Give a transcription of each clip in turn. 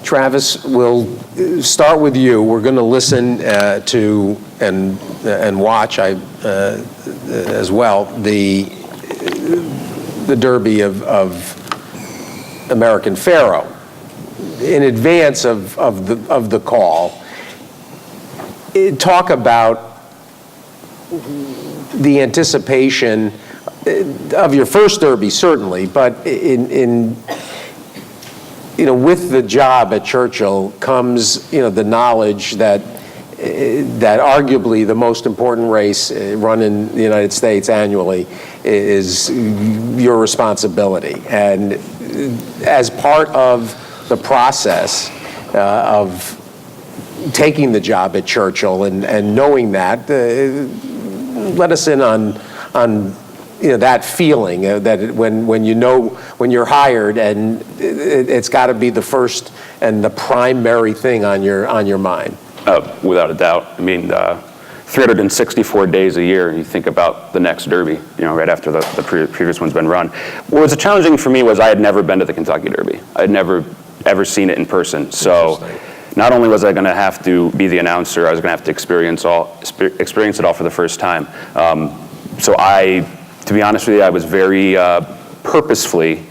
Travis, we'll start with you. We're going to listen to and watch as well the Derby of American Pharoah in advance of the call. Talk about the anticipation of your first Derby, certainly, but with the job at Churchill comes, the knowledge that arguably the most important race run in the United States annually is your responsibility. And as part of the process of taking the job at Churchill and knowing that, let us in on that feeling that when you're hired and it's got to be the first and the primary thing on your mind. Without a doubt. I mean, 364 days a year, and you think about the next Derby, right after the previous one's been run. What was challenging for me was I had never been to the Kentucky Derby. I'd never ever seen it in person. So not only was I going to have to be the announcer, I was going to have to experience it all for the first time. To be honest with you, I was very purpefter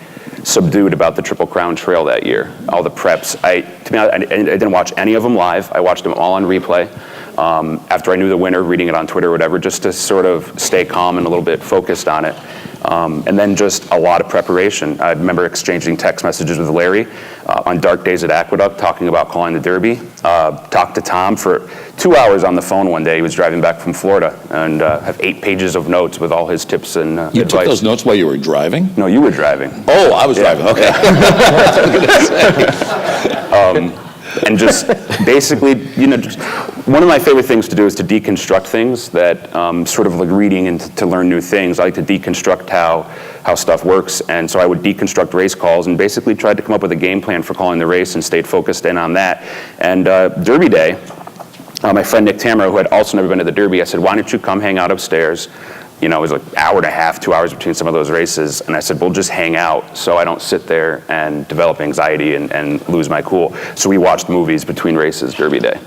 subdued about the Triple Crown Trail that year. All the preps. I didn't watch any of them live. I watched them all on replay. After I knew the winner, reading it on Twitter or whatever, just to sort of stay calm and a little bit focused on it. And then just a lot of preparation. I remember exchanging text messages with Larry on dark days at Aqueduct, talking about calling the Derby. Talked to Tom for 2 hours on the phone one day. He was driving back from Florida, and have 8 pages of notes with all his tips and advice. You took those notes while you were driving? No, you were driving. Oh, I was driving, okay. And just basically, just one of my favorite things to do is to deconstruct things that sort of like reading and to learn new things. I like to deconstruct how stuff works, and so I would deconstruct race calls and basically tried to come up with a game plan for calling the race and stayed focused in on that. And Derby Day, my friend Nick Tamero, who had also never been to the Derby, I said, why don't you come hang out upstairs? It was like an hour and a half, 2 hours between some of those races. And I said, we'll just hang out so I don't sit there and develop anxiety and lose my cool. So we watched movies between races Derby Day.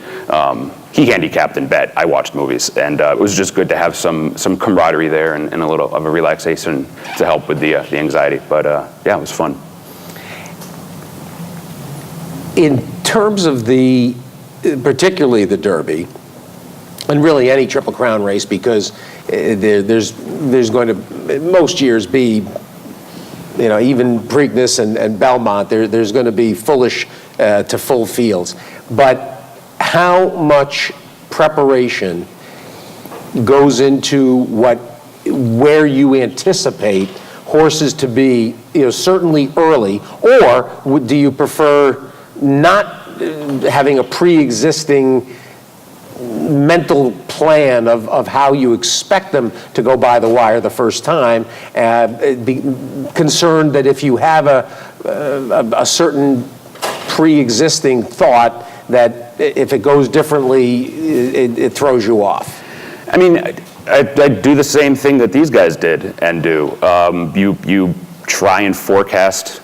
He handicapped and bet. I watched movies. And it was just good to have some camaraderie there and a little of a relaxation to help with the anxiety. But yeah, it was fun. In terms of particularly the Derby, and really any Triple Crown race, because there's going to most years be, even Preakness and Belmont, there's going to be fullish to full fields. But how much preparation goes into where you anticipate horses to be, certainly early, or do you prefer not having a pre-existing mental plan of how you expect them to go by the wire the first time, be concerned that if you have a certain pre-existing thought that if it goes differently, it throws you off? I mean, I do the same thing that these guys did and do. You try and forecast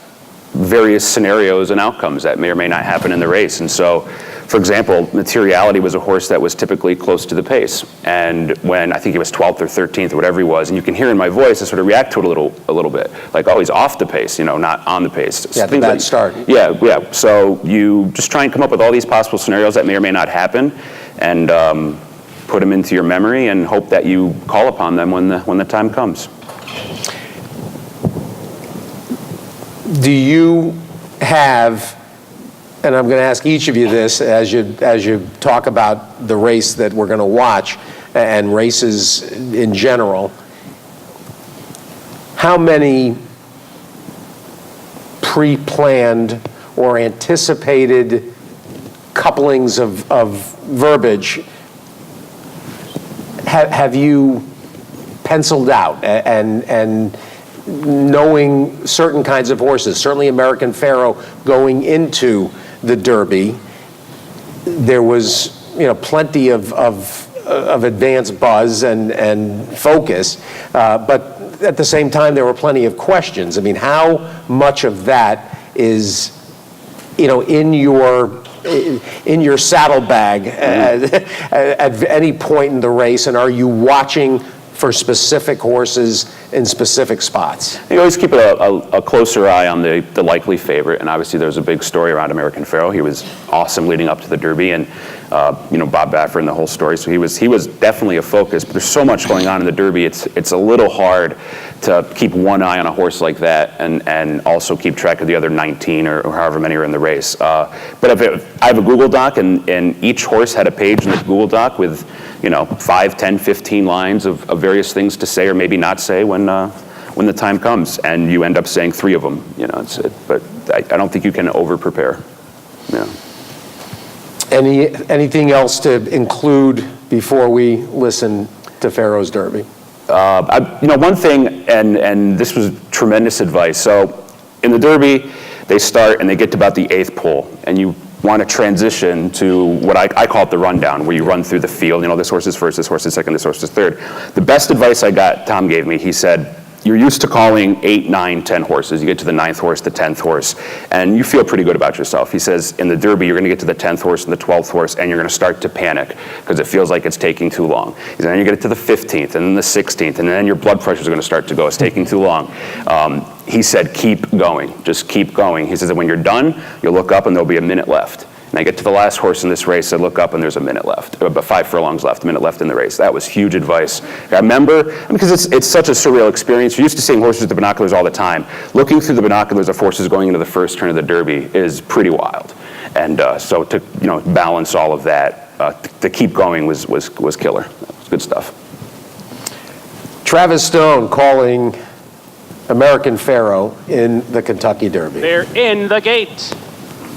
various scenarios and outcomes that may or may not happen in the race. And so, for example, Materiality was a horse that was typically close to the pace. And when I think he was 12th or 13th or whatever he was, and you can hear in my voice, I sort of react to it a little bit. Like, oh, he's off the pace, not on the pace. Yeah, the bad start. Yeah. So you just try and come up with all these possible scenarios that may or may not happen, and put them into your memory and hope that you call upon them when the time comes. Do you have, and I'm going to ask each of you this as you talk about the race that we're going to watch and races in general, how many pre-planned or anticipated couplings of verbiage have you penciled out, and knowing certain kinds of horses, certainly American Pharoah going into the Derby, there was plenty of advanced buzz and focus, but at the same time there were plenty of questions. I mean, how much of that is in your saddlebag at any point in the race, and are you watching for specific horses in specific spots? You always keep a closer eye on the likely favorite, and obviously there's a big story around American Pharoah. He was awesome leading up to the Derby, and Bob Baffert and the whole story. So he was definitely a focus. But there's so much going on in the Derby. It's a little hard to keep one eye on a horse like that and also keep track of the other 19 or however many are in the race. But I have a Google Doc, and each horse had a page in the Google Doc with 5, 10, 15 lines of various things to say or maybe not say when the time comes, and you end up saying 3 of them. But I don't think you can over-prepare. Yeah. Anything else to include before we listen to Pharoah's Derby? One thing, and this was tremendous advice. So in the Derby, they start and they get to about the 8th pole, and you want to transition to what I call it the rundown, where you run through the field. This horse is first, this horse is second, this horse is third. The best advice Tom gave me, he said, you're used to calling 8, 9, 10 horses. You get to the 9th horse, the 10th horse, and you feel pretty good about yourself. He says, in the Derby, you're going to get to the 10th horse and the 12th horse, and you're going to start to panic because it feels like it's taking too long. He said, then you get to the 15th, and then the 16th, and then your blood pressure is going to start to go. It's taking too long. He said, keep going. Just keep going. He says that when you're done, you'll look up and there'll be a minute left. And I get to the last horse in this race, I look up and there's a minute left, about 5 furlongs left, a minute left in the race. That was huge advice. I remember, because it's such a surreal experience. You're used to seeing horses with the binoculars all the time. Looking through the binoculars of horses going into the first turn of the Derby is pretty wild. And so to balance all of that, to keep going was killer. It was good stuff. Travis Stone calling American Pharoah in the Kentucky Derby. They're in the gate.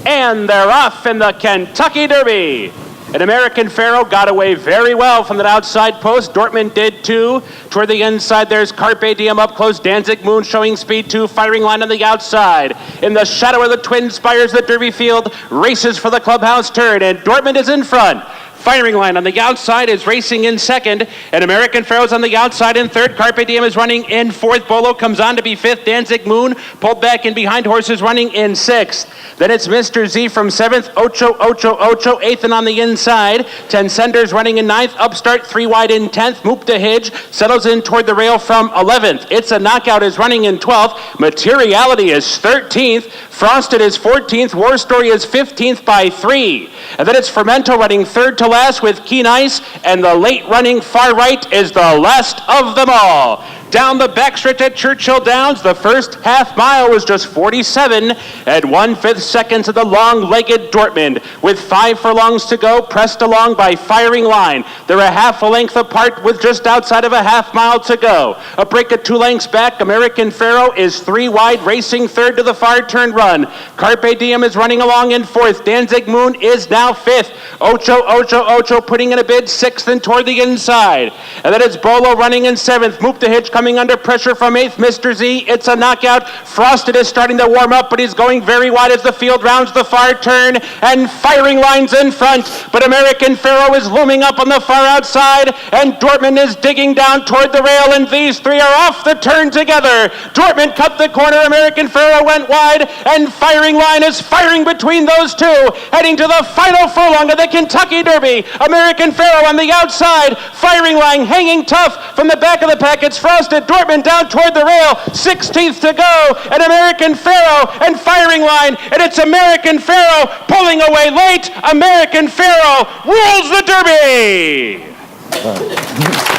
And they're off in the Kentucky Derby. And American Pharoah got away very well from that outside post. Dortmund did too. Toward the inside, there's Carpe Diem up close. Danzig Moon showing speed too. Firing Line on the outside. In the shadow of the Twin Spires, the Derby field races for the clubhouse turn. And Dortmund is in front. Firing Line on the outside is racing in second, and American Pharoah's on the outside in third. Carpe Diem is running in fourth. Bolo comes on to be fifth. Danzig Moon pulled back in behind. Horses running in sixth. Then it's Mr. Z from seventh. Ocho, eighth and on the inside. Ten Senders running in ninth. Upstart 3 wide in 10th. Moop to Hidge settles in toward the rail from 11th. It's a Knockout is running in 12th. Materiality is 13th. Frosted is 14th. War Story is 15th by 3. And then it's Fermento running third to last with Keen Ice, and the late running far right is the last of them all. Down the backstretch at Churchill Downs, the first half mile was just 47 at 1/5 seconds of the long-legged Dortmund. With 5 furlongs to go, pressed along by Firing Line. They're a half a length apart with just outside of a half mile to go. A break of 2 lengths back, American Pharoah is 3 wide, racing third to the far turn run. Carpe Diem is running along in fourth. Danzig Moon is now fifth. Ocho putting in a bid, sixth and toward the inside. And then it's Bolo running in seventh. Moop to Hitch coming under pressure from eighth. Mr. Z, it's a Knockout. Frosted is starting to warm up, but he's going very wide as the field rounds the far turn, and Firing Line's in front. But American Pharoah is looming up on the far outside, and Dortmund is digging down toward the rail, and these 3 are off the turn together. Dortmund cut the corner, American Pharoah went wide, and Firing Line is firing between those 2, heading to the final furlong of the Kentucky Derby. American Pharoah on the outside, Firing Line hanging tough from the back of the pack. It's Frosted. Dortmund down toward the rail, 16th to go, and American Pharoah and Firing Line, and it's American Pharoah pulling away late. American Pharoah rules the Derby.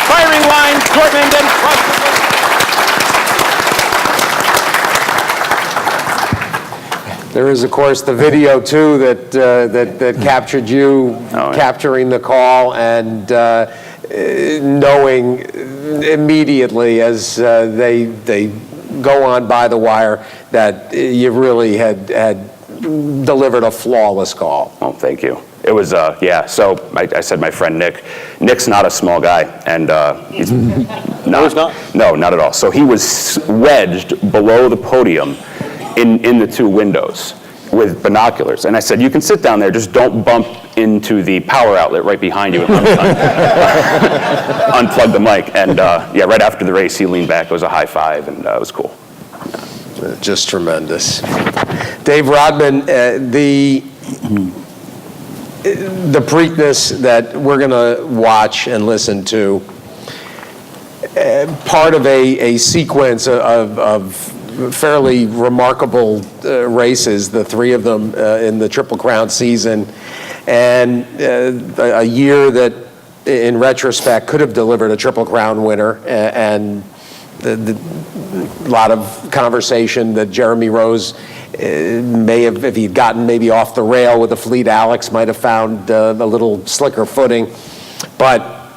Firing Line, Dortmund, and Frosted. There is, of course, the video too that captured you capturing the call and knowing immediately as they go on by the wire that you really had delivered a flawless call. Oh, thank you. It was, so I said my friend Nick's not a small guy, and he's not. No, he's not? No, not at all. So he was wedged below the podium in the 2 windows with binoculars. And I said, you can sit down there, just don't bump into the power outlet right behind you and unplug the mic. And right after the race, he leaned back. It was a high five, and it was cool. Just tremendous. Dave Rodman, the Preakness that we're going to watch and listen to, part of a sequence of fairly remarkable races, the three of them in the Triple Crown season, and a year that, in retrospect, could have delivered a Triple Crown winner, and a lot of conversation that Jeremy Rose may have, if he'd gotten maybe off the rail with Afleet Alex, might have found a little slicker footing, but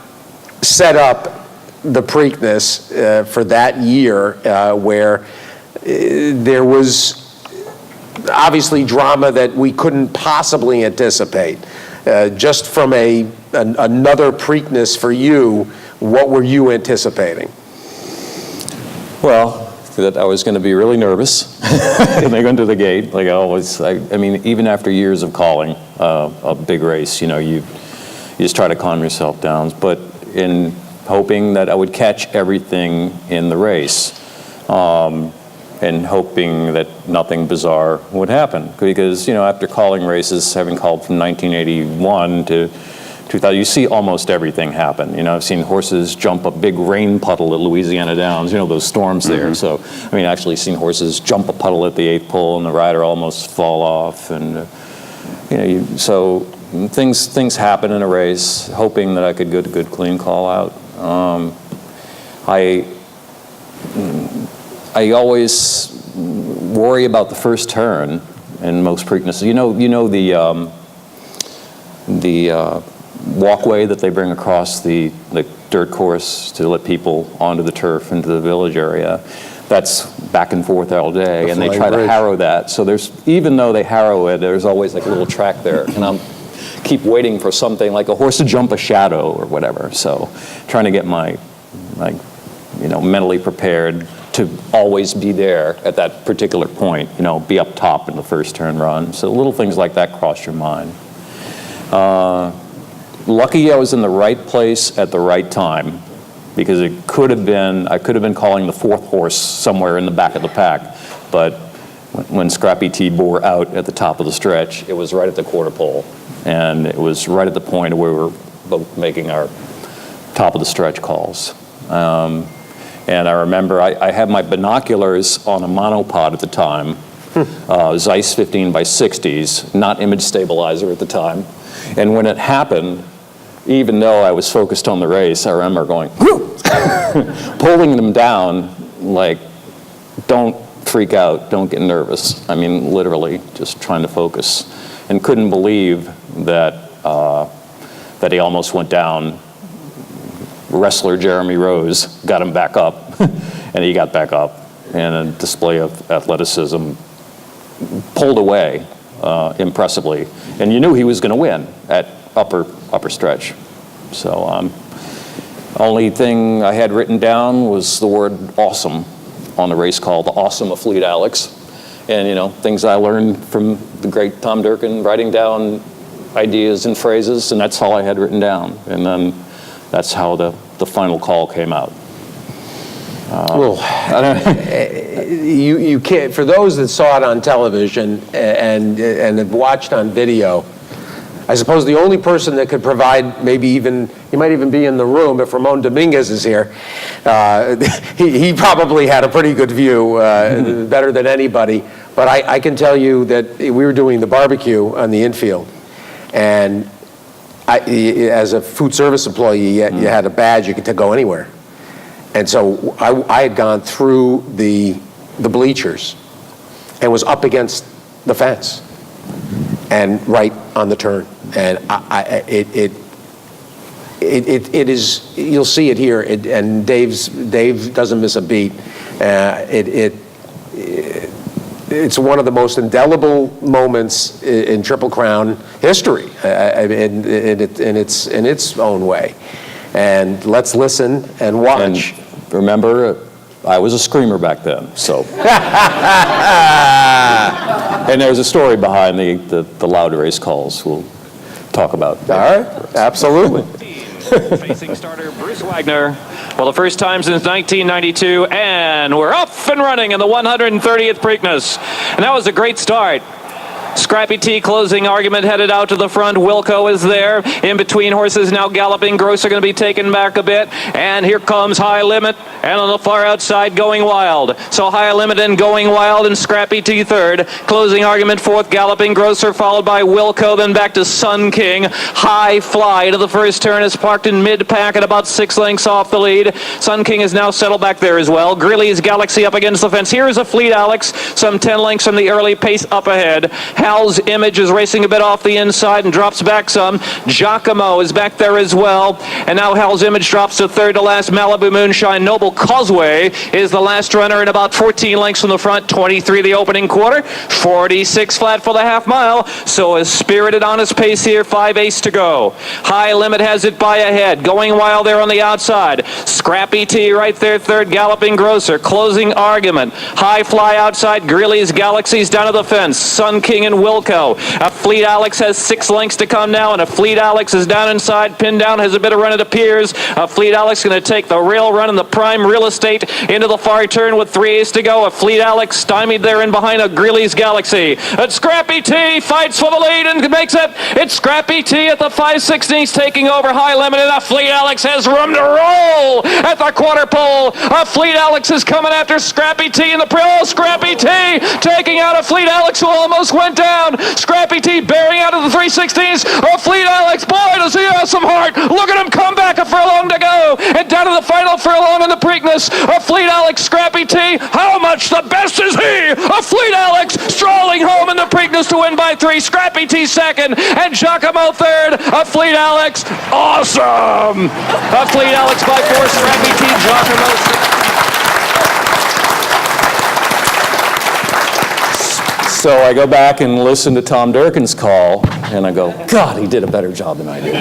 set up the Preakness for that year where there was obviously drama that we couldn't possibly anticipate. Just from another Preakness for you, what were you anticipating? Well, that I was going to be really nervous when they go into the gate. Like I always, I mean, even after years of calling a big race, you just try to calm yourself down. But in hoping that I would catch everything in the race, and hoping that nothing bizarre would happen. Because, after calling races, having called from 1981 to 2000, you see almost everything happen. I've seen horses jump a big rain puddle at Louisiana Downs, those storms there. So, actually seen horses jump a puddle at the 8th pole and the rider almost fall off. And, so things happen in a race, hoping that I could get a good, clean call out. I always worry about the first turn in most Preaknesses. The walkway that they bring across the dirt course to let people onto the turf into the village area. That's back and forth all day, and they try to harrow that. So even though they harrow it, there's always like a little track there, and I'm keep waiting for something like a horse to jump a shadow or whatever. So trying to get my mentally prepared to always be there at that particular point, be up top in the first turn run. So little things like that cross your mind. Lucky I was in the right place at the right time, because I could have been calling the 4th horse somewhere in the back of the pack, but when Scrappy T bore out at the top of the stretch, it was right at the quarter pole, and it was right at the point where we were both making our top of the stretch calls. And I remember I had my binoculars on a monopod at the time, Zeiss 15 by 60s, not image stabilizer at the time. And when it happened, even though I was focused on the race, I remember going, pulling them down, like, don't freak out, don't get nervous. I mean, literally, just trying to focus. And couldn't believe that he almost went down. Wrestler Jeremy Rose got him back up, and he got back up, and a display of athleticism, pulled away impressively, and you knew he was going to win at upper stretch. So only thing I had written down was the word awesome on the race call, the awesome Afleet Alex, and things I learned from the great Tom Durkin, writing down ideas and phrases, and that's all I had written down. And then that's how the final call came out. Well, you can't. For those that saw it on television and have watched on video, I suppose the only person that could provide, maybe even, he might even be in the room if Ramon Dominguez is here. He probably had a pretty good view, better than anybody. But I can tell you that we were doing the barbecue on the infield, and as a food service employee, you had a badge, you could go anywhere. And so I had gone through the bleachers and was up against the fence and right on the turn. And it is, you'll see it here, and Dave doesn't miss a beat. It's one of the most indelible moments in Triple Crown history, in its own way. And let's listen and watch. And remember, I was a screamer back then, so. And there's a story behind the loud race calls we'll talk about. All right, absolutely. Facing starter Bruce Wagner, Well, the first time since 1992, and we're off and running in the 130th Preakness. And that was a great start. Scrappy T closing argument headed out to the front. Wilco is there. In between horses now galloping. Grosser going to be taken back a bit. And here comes High Limit. And on the far outside, Going Wild. So High Limit and Going Wild and Scrappy T third. Closing argument fourth, galloping Grosser, followed by Wilco. Then back to Sun King. High Fly to the first turn is parked in mid-pack at about 6 lengths off the lead. Sun King is now settled back there as well. Grilly's Galaxy up against the fence. Here is Afleet Alex. Some 10 lengths from the early pace up ahead. Hal's Image is racing a bit off the inside and drops back some. Giacomo is back there as well. And now Hal's Image drops to third to last. Malibu Moonshine. Noble Causeway is the last runner in about 14 lengths from the front. 23 the opening quarter. 46 flat for the half mile. So a spirited, honest pace here. 5 ace to go. High Limit has it by ahead. Going Wild there on the outside. Scrappy T right there third. Galloping Grosser. Closing argument. High Fly outside. Grilly's Galaxies down to the fence. Sun King and Wilco. Afleet Alex has 6 lengths to come now, and Afleet Alex is down inside. Pinned down, has a bit of run, it appears. Afleet Alex going to take the rail run in the prime real estate into the far turn with 3 ace to go. Afleet Alex stymied there in behind a Grilly's Galaxy. But Scrappy T fights for the lead and makes it. It's Scrappy T at the 5/16 taking over High Limit, and Afleet Alex has room to roll at the quarter pole. Afleet Alex is coming after Scrappy T in the pro. Scrappy T taking out Afleet Alex, who almost went down. Scrappy T bearing out of the 3/16s. Afleet Alex, boy, does he have some heart. Look at him come back, a furlong to go. And down to the final furlong in the Preakness. Afleet Alex, Scrappy T, how much the best is he? Afleet Alex strolling home in the Preakness to win by 3. Scrappy T second and Giacomo third. Afleet Alex, awesome. Afleet Alex by 4, Scrappy T, Giacomo 6. So I go back and listen to Tom Durkin's call, and I go, God, he did a better job than I did.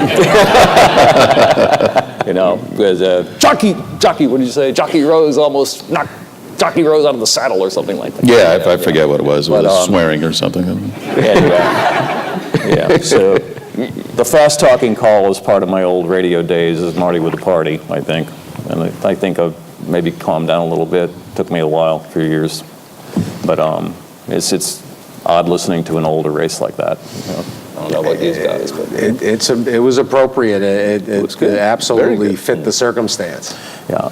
You know, because Jockey, what did you say? Jockey Rose almost knocked Jockey Rose out of the saddle or something like that. Yeah, I forget what it was. It was swearing or something. Yeah, so the fast-talking call was part of my old radio days as Marty with the Party, I think. And I think I've maybe calmed down a little bit. Took me a while, a few years. But it's odd listening to an older race like that. You know? I don't know about these guys, but It was appropriate. It absolutely good. fit the circumstance. yeah.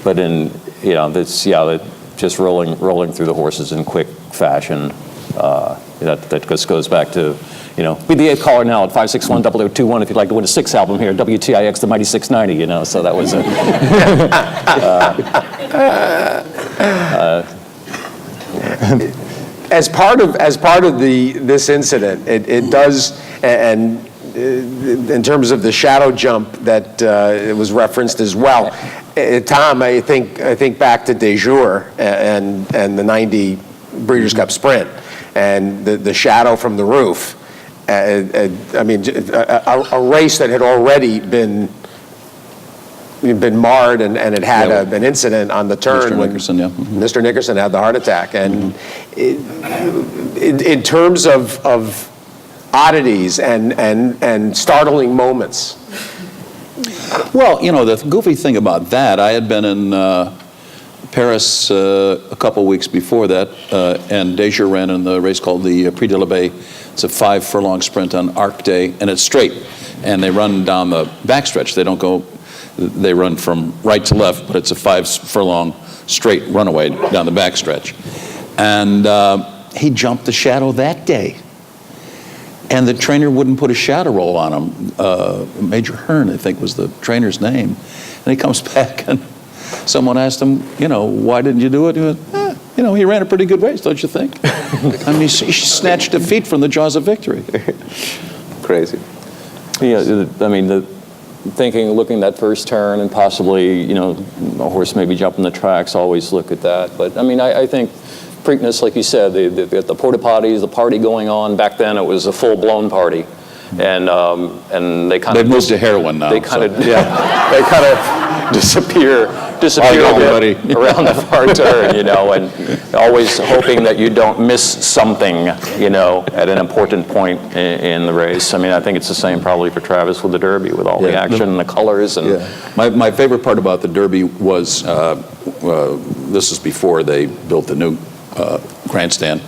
But in that just rolling through the horses in quick fashion. That just goes back to, be the 8th caller now at 561-0021 if you'd like to win a 6 album here, WTIX the Mighty 690. So that was As part of this incident, it does, and in terms of the shadow jump that it was referenced as well. Tom, I think back to De Jour and the '90 Breeders' Cup Sprint and the shadow from the roof. A race that had already been marred and it had an incident on the turn. Mr. Nickerson, yeah. Mr. Nickerson had the heart attack. And in terms of oddities and startling moments. Well, the goofy thing about that, I had been in Paris a couple weeks before that, and Deja ran in the race called the Prix de la Baie. It's a 5-furlong sprint on Arc Day, and it's straight. And they run down the backstretch. They run from right to left, but it's a 5-furlong straight runaway down the backstretch. And he jumped the shadow that day. And the trainer wouldn't put a shadow roll on him. Major Hearn, I think, was the trainer's name. And he comes back and someone asked him, why didn't you do it? He went, he ran a pretty good race, don't you think? I mean, he snatched defeat from the jaws of victory. crazy. Looking at that first turn and possibly, a horse maybe jumping the tracks, always look at that. But, I think Preakness, like you said, the porta potties, the party going on. Back then, it was a full-blown party. And they kind of... They've moved to heroin now. They kind of disappear Oh, a bit buddy. around the far turn, and always hoping that you don't miss something, at an important point in the race. I mean, I think it's the same probably for Travis with the Derby, with all the Yeah. action and the colors. And My favorite part about the Derby was, this is before they built the new grandstand,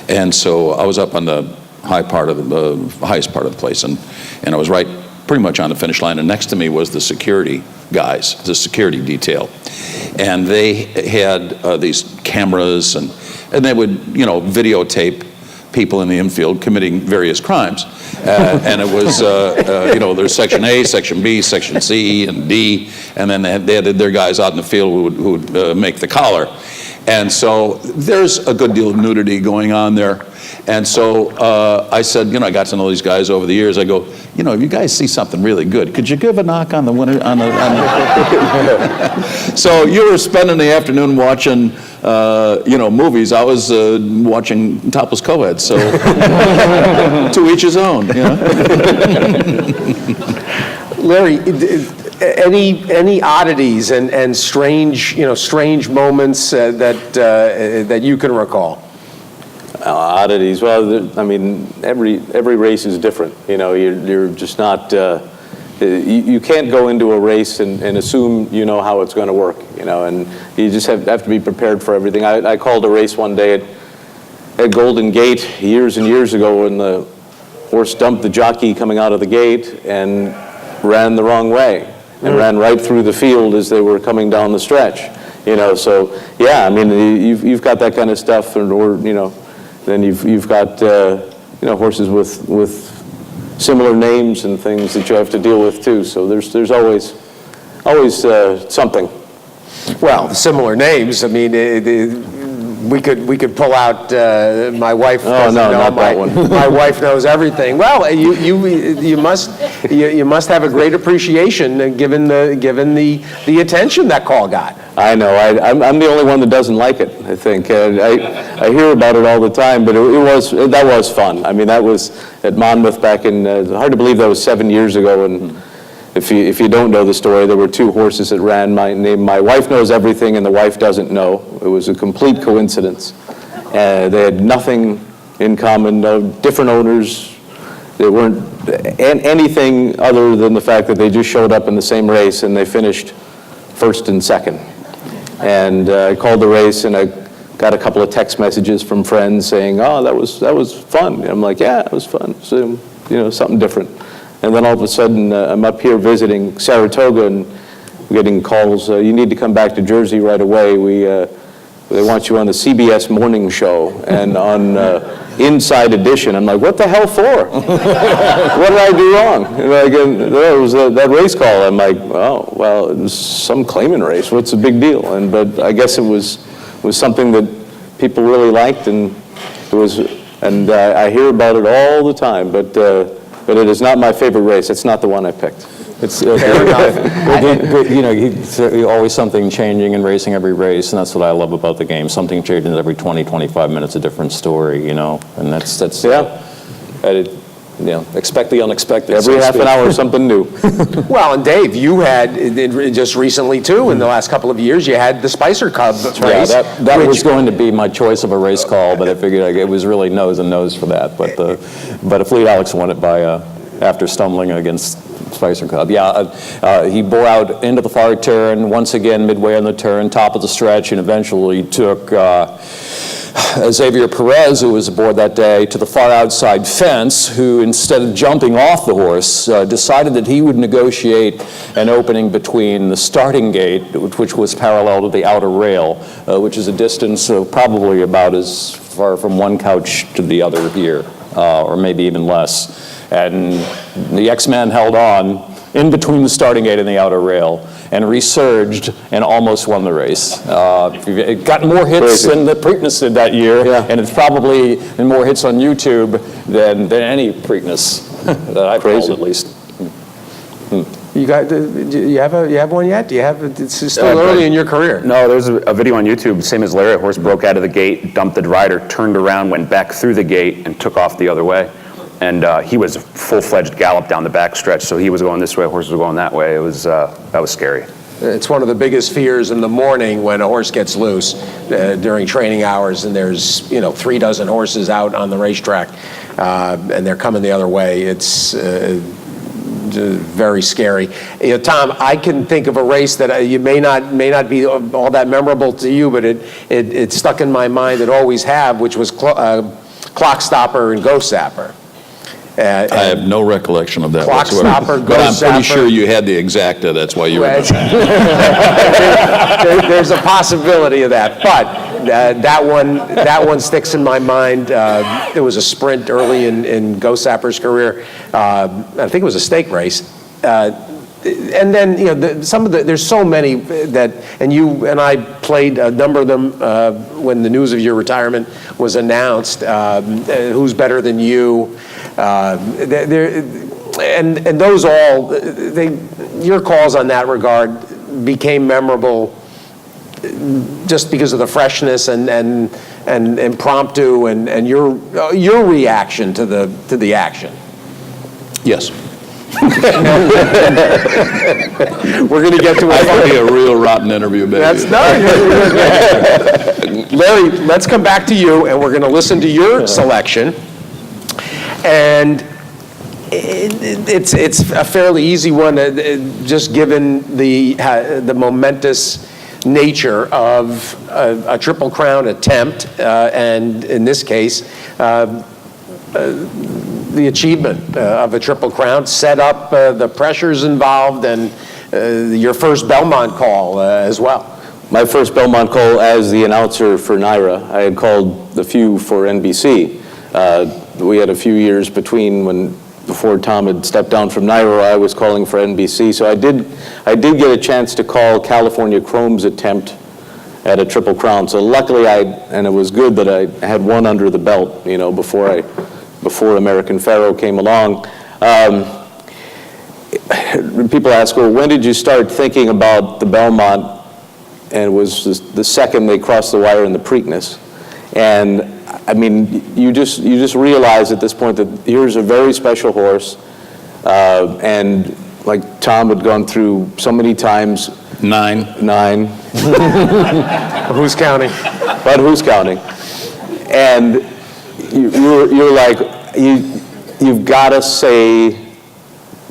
and so I was up on the highest part of the place, and I was right pretty much on the finish line, and next to me was the security guys, the security detail, and they had these cameras, and they would videotape people in the infield committing various crimes, and it was there's section A, section B, section C, and D, and then they had their guys out in the field who would make the collar, and so there's a good deal of nudity going on there. And so I said, I got to know these guys over the years. I go, if you guys see something really good, could you give a knock on the winner? So you were spending the afternoon watching, movies. I was watching topless co-eds. So to each his own. Larry, any oddities and strange moments that you can recall? Oddities. Well, I mean, every race is different. You're just not. You can't go into a race and assume you know how it's going to work. And you just have to be prepared for everything. I called a race one day at Golden Gate years and years ago when the horse dumped the jockey coming out of the gate and ran the wrong way and ran right through the field as they were coming down the stretch. So yeah, I mean, you've got that kind of stuff, or then you've got horses with similar names and things that you have to deal with too. So there's always something. Well, similar names. I mean, we could pull out. My wife. Oh no, not that one. My wife knows everything. Well, you must have a great appreciation given the attention that call got. I know. I'm the only one that doesn't like it, I think. I hear about it all the time, but that was fun. I mean, that was at Monmouth back in, hard to believe that was 7 years ago. And if you don't know the story, there were two horses that ran named My Wife Knows Everything and The Wife Doesn't Know. It was a complete coincidence. They had nothing in common, different owners. They weren't anything other than the fact that they just showed up in the same race and they finished first and second. And I called the race, and I got a couple of text messages from friends saying, "Oh, that was fun." And I'm like, "Yeah, it was fun." So something different. And then all of a sudden, I'm up here visiting Saratoga, and getting calls. You need to come back to Jersey right away. They want you on the CBS morning show and on Inside Edition. I'm like, what the hell for? What did I do wrong? And it was that race call. I'm like, oh, well, it was some claiming race. What's the big deal? But I guess it was something that people really liked, and it was. And I hear about it all the time. But it is not my favorite race. It's not the one I picked. It's fair enough. Always something changing in racing every race, and that's what I love about the game. Something changes every 20, 25 minutes, a different story, and that's yeah. Expect the unexpected. Every half an hour, something new. Well, and Dave, you had just recently too, in the last couple of years, you had the Spicer Cub race. Yeah, that was going to be my choice of a race call, but I figured it was really nose and nose for that. But Afleet Alex won it by after stumbling against Spicer Cub. Yeah, he bore out into the far turn, once again midway on the turn, top of the stretch, and eventually took Xavier Perez, who was aboard that day, to the far outside fence, who instead of jumping off the horse, decided that he would negotiate an opening between the starting gate, which was parallel to the outer rail, which is a distance of probably about as far from one couch to the other here, or maybe even less. And the X-Man held on in between the starting gate and the outer rail and resurged and almost won the race. It got more hits than the Preakness did that year, and it's probably more hits on YouTube than any Preakness that I've called, at least. You have one yet? Do you have? It's still early in your career. No, there's a video on YouTube, same as Larry. A horse broke out of the gate, dumped the rider, turned around, went back through the gate, and took off the other way. And he was a full-fledged gallop down the back stretch, so he was going this way, horses were going that way. It was that was scary. It's one of the biggest fears in the morning when a horse gets loose during training hours, and there's 3 dozen horses out on the racetrack, and they're coming the other way. It's very scary. Tom, I can think of a race that you may not be all that memorable to you, but it stuck in my mind. It always have, which was Clock Stopper and Ghost Zapper. I have no recollection of that Clock whatsoever. Stopper, But I'm Ghost pretty Zapper. sure you had the exacta, that's why you were doing that. There's a possibility of that, but that one sticks in my mind. There was a sprint early in Ghost Zapper's career. I think it was a stake race. And then there's so many that, and you and I played a number of them when the news of your retirement was announced. Who's Better Than You? And those all, your calls on that regard became memorable just because of the freshness and impromptu and your reaction to the action. Yes. We're going to get to I could be a real rotten interview, baby. Larry, let's come back to you, and we're going to listen to your selection. And it's a fairly easy one, just given the momentous nature of a Triple Crown attempt, and in this case, the achievement of a Triple Crown, set up the pressures involved, and your first Belmont call as well. My first Belmont call as the announcer for NYRA. I had called the few for NBC. We had a few years before Tom had stepped down from NYRA, I was calling for NBC. So I did get a chance to call California Chrome's attempt at a Triple Crown. So luckily and it was good that I had one under the belt, before American Pharoah came along. People ask, well, when did you start thinking about the Belmont? And it was the second they crossed the wire in the Preakness. And I mean, you just realize at this point that here's a very special horse, and like Tom had gone through so many times. Nine. Who's counting? But who's counting? And you're like, you've got to say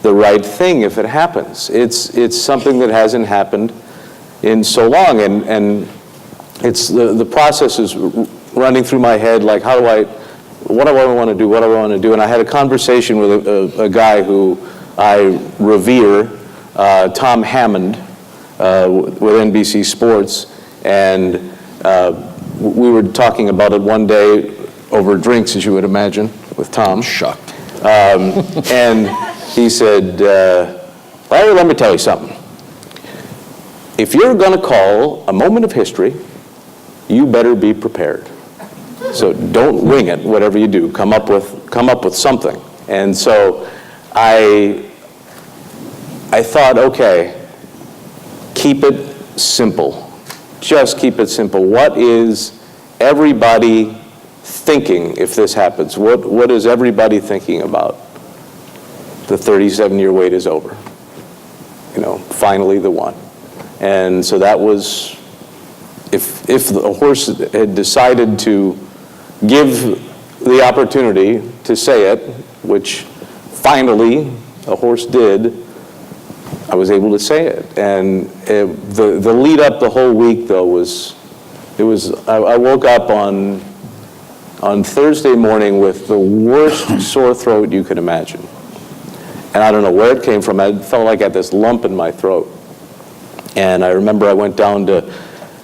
the right thing if it happens. It's something that hasn't happened in so long, and it's the process is running through my head, like, what do I want to do? What do I want to do? And I had a conversation with a guy who I revere, Tom Hammond, with NBC Sports, and we were talking about it one day over drinks, as you would imagine, with Tom. Shocked. And he said, Larry, let me tell you something. If you're going to call a moment of history, you better be prepared. So don't wing it, whatever you do. Come up with something. And so I thought, okay, keep it simple. Just keep it simple. What is everybody thinking if this happens? What is everybody thinking about? The 37-year wait is over. Finally the one. And so that was, if the horse had decided to give the opportunity to say it, which finally a horse did, I was able to say it. And the lead up the whole week, though, I woke up on Thursday morning with the worst sore throat you could imagine. And I don't know where it came from. I felt like I had this lump in my throat. And I remember I went down to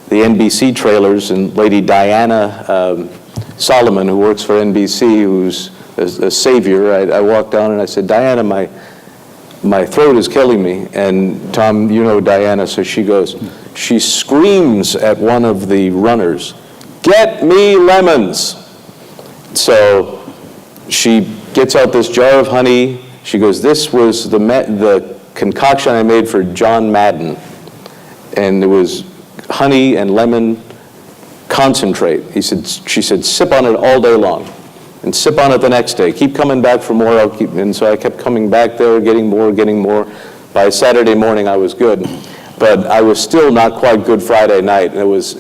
the NBC trailers, and Lady Diana Solomon, who works for NBC, who's a savior, I walked down and I said, Diana, my throat is killing me. And Tom, you know Diana, so she screams at one of the runners, get me lemons. So she gets out this jar of honey. She goes, this was the concoction I made for John Madden. And it was honey and lemon concentrate. She said, sip on it all day long. And sip on it the next day. Keep coming back for more. And so I kept coming back there, getting more. By Saturday morning, I was good. but I was still not quite Good Friday night. And it was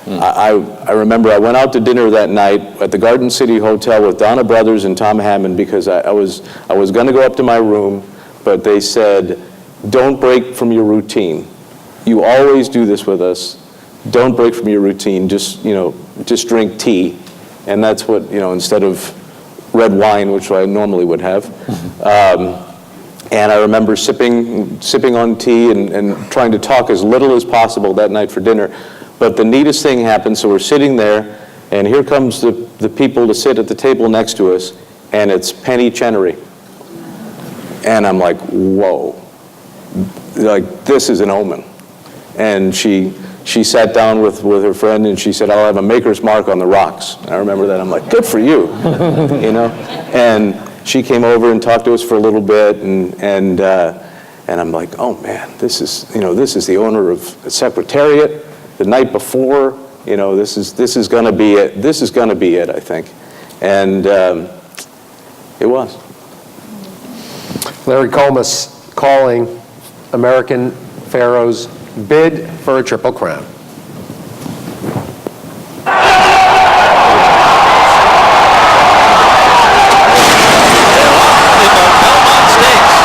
I remember I went out to dinner that night at the Garden City Hotel with Donna Brothers and Tom Hammond because I was going to go up to my room, but they said, don't break from your routine. You always do this with us. Don't break from your routine. Just drink tea. And that's what, instead of red wine, which I normally would have. And I remember sipping on tea and trying to talk as little as possible that night for dinner. But the neatest thing happened. So we're sitting there, and here comes the people to sit at the table next to us, and it's Penny Chenery. And I'm like, whoa, like this is an omen. And she sat down with her friend, and she said, I'll have a maker's mark on the rocks. I remember that. I'm like, good for you, And she came over and talked to us for a little bit, and I'm like, oh man, this is the owner of the Secretariat. The night before, this is going to be it. This is going to be it, I think, and it was. Larry Collmus calling American Pharoah's bid for a Triple Crown. Belmont Stakes.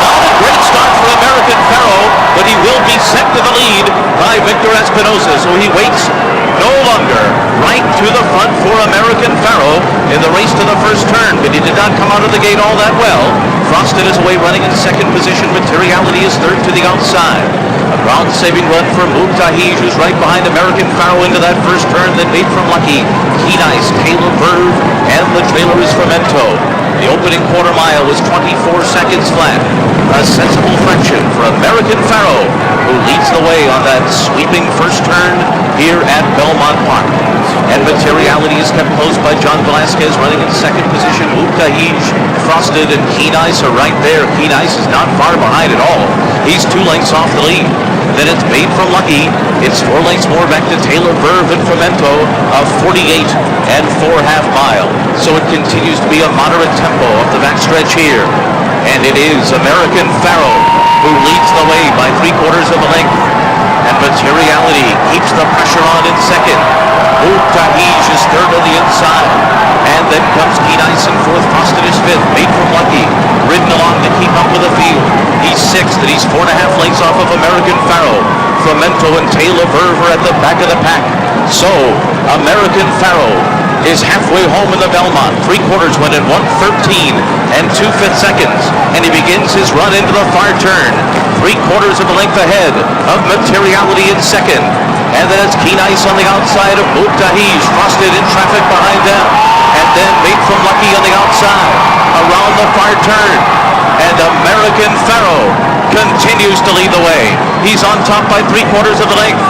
Not a great start for American Pharoah, but he will be sent to the lead by Victor Espinosa, so he waits no longer. Right to the front for American Pharoah in the race to the first turn, but he did not come out of the gate all that well. Frosted is away running in second position. Materiality is third to the outside. A ground-saving run for Mubtahij, who's right behind American Pharoah into that first turn, then made from Lucky. Keen Ice, Taylor Verve, and the trailer is Memento. The opening quarter mile was 24 seconds flat. A sensible fraction for American Pharoah, who leads the way on that sweeping first turn here at Belmont Park. And Materiality is kept close by John Velasquez, running in second position. Mubtahij, Frosted, and Keen Ice are right there. Keen Ice is not far behind at all. He's 2 lengths off the lead. Then it's Made from Lucky. It's 4 lengths more back to Taylor Verve and Memento, a 48 and 4.5 mile. So it continues to be a moderate tempo up the backstretch here. And it is American Pharoah who leads the way by 3/4 of a length. And Materiality keeps the pressure on in second. Mubtahij is third on the inside. And then comes Keen Ice in fourth. Frosted is fifth. Made from Lucky, ridden along to keep up with the field. He's sixth, and he's 4.5 lengths off of American Pharoah. Memento and Taylor Verve are at the back of the pack. So, American Pharoah is halfway home in the Belmont. 3/4 went in 1:13 and 2/5 seconds. And he begins his run into the far turn. 3/4 of a length ahead of Materiality in second. And then it's Keen Ice on the outside of Mubtahij. Frosted in traffic behind them. And then Made from Lucky on the outside. Around the far turn. And American Pharoah continues to lead the way. He's on top by 3/4 of the length.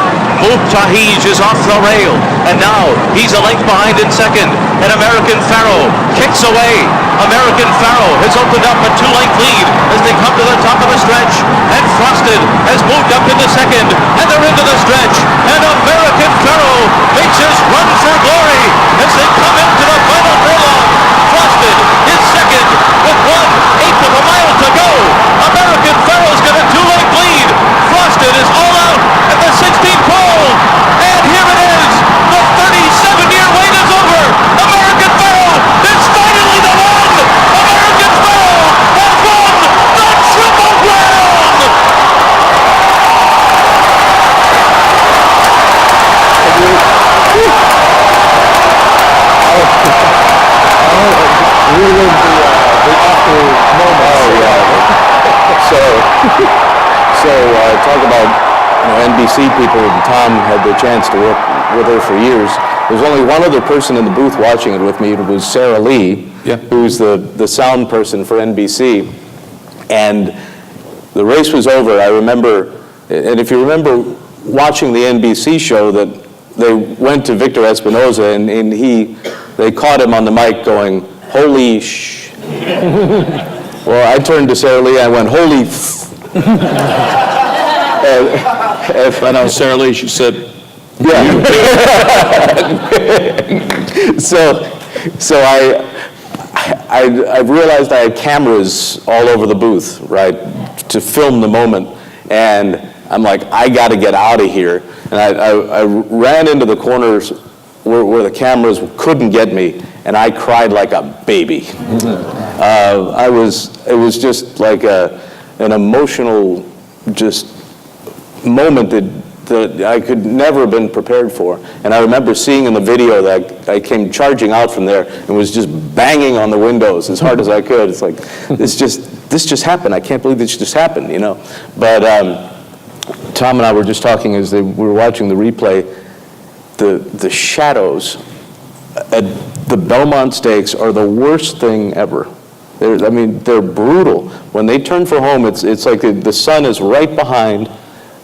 Mubtahij is off the rail, and now he's a length behind in second, and American Pharoah kicks away. American Pharoah has opened up a 2-length lead as they come to the top of the stretch, and Frosted has moved up into second, and they're into the stretch, and American Pharoah makes his run for glory as they come into the final furlong. Frosted is second with 1/8 of a mile to go. American Pharoah's got a 2-length lead. Frosted is all out at the 16th pole, and here it is. The 37-year wait is over. American Pharoah is finally the one. American Pharoah has won the Triple Crown. So talk about NBC people. Tom had the chance to work with her for years. There's only one other person in the booth watching it with me. It was Sarah Lee, who's the sound person for NBC. And the race was over. I remember, and if you remember watching the NBC show, that they went to Victor Espinosa and they caught him on the mic going, "Holy sh." Well, I turned to Sarah Lee, I went, "Holy f." I know Sarah Lee, she said, yeah. So I realized I had cameras all over the booth, right, to film the moment. And I'm like, I got to get out of here. And I ran into the corners where the cameras couldn't get me, and I cried like a baby. It was just like an emotional just moment that I could never have been prepared for. And I remember seeing in the video that I came charging out from there and was just banging on the windows as hard as I could. It's like, this just happened. I can't believe this just happened, you know. But Tom and I were just talking as we were watching the replay. The shadows at the Belmont Stakes are the worst thing ever. They're brutal. When they turn for home, it's like the sun is right behind.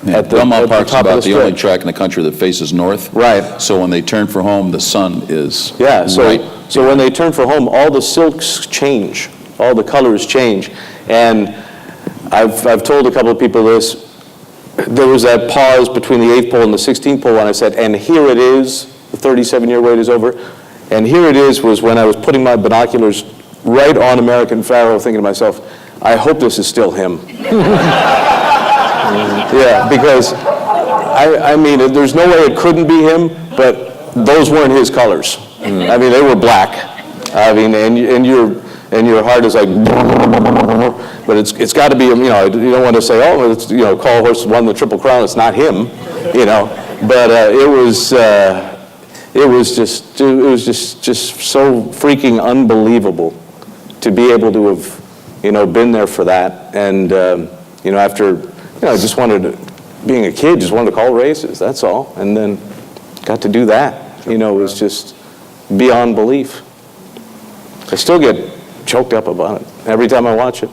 At the Belmont Park's top of about the only strip. track in the country that faces north. Right. So when they turn for home, the sun is So when they turn for home, all the silks change, all the colors change, and I've told a couple of people this. There was that pause between the 8th pole and the 16th pole when I said, and here it is, the 37-year wait is over, and here it is was when I was putting my binoculars right on American Pharoah, thinking to myself, I hope this is still him. Yeah, because I mean, there's no way it couldn't be him, but those weren't his colors. I mean, they were black. I mean, and your heart is like, but it's got to be him. You know, you don't want to say, oh, it's, you know, Call Horse won the Triple Crown. It's not him, you know. But it was just so freaking unbelievable to be able to have, you know, been there for that. And you know, after, you know, I just wanted to, being a kid, just wanted to call races. That's all. And then got to do that. You know, it was just beyond belief. I still get choked up about it every time I watch it.